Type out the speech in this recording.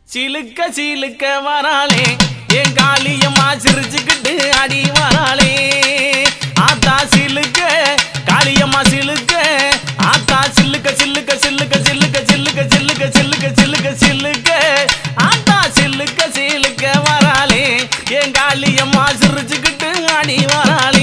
சிலுக்க சிலுக்க வராளே என் காளியம்மா சிரிச்சுக்கிட்டு அடி வராளே ஆத்தா சிலுக்க காளியம்மா சிலுக்க ஆத்தா சில்லுக்க சில்லுக்க சில்லுக்க சில்லுக்க சில்லுக்க சில்லுக்க சில்லுக்க சில்லுக்க சில்லுக்க ஆத்தா சில்லுக்க சிலுக்க வராளே என் காளியம்மா சிரிச்சுக்கிட்டு அடி வராளே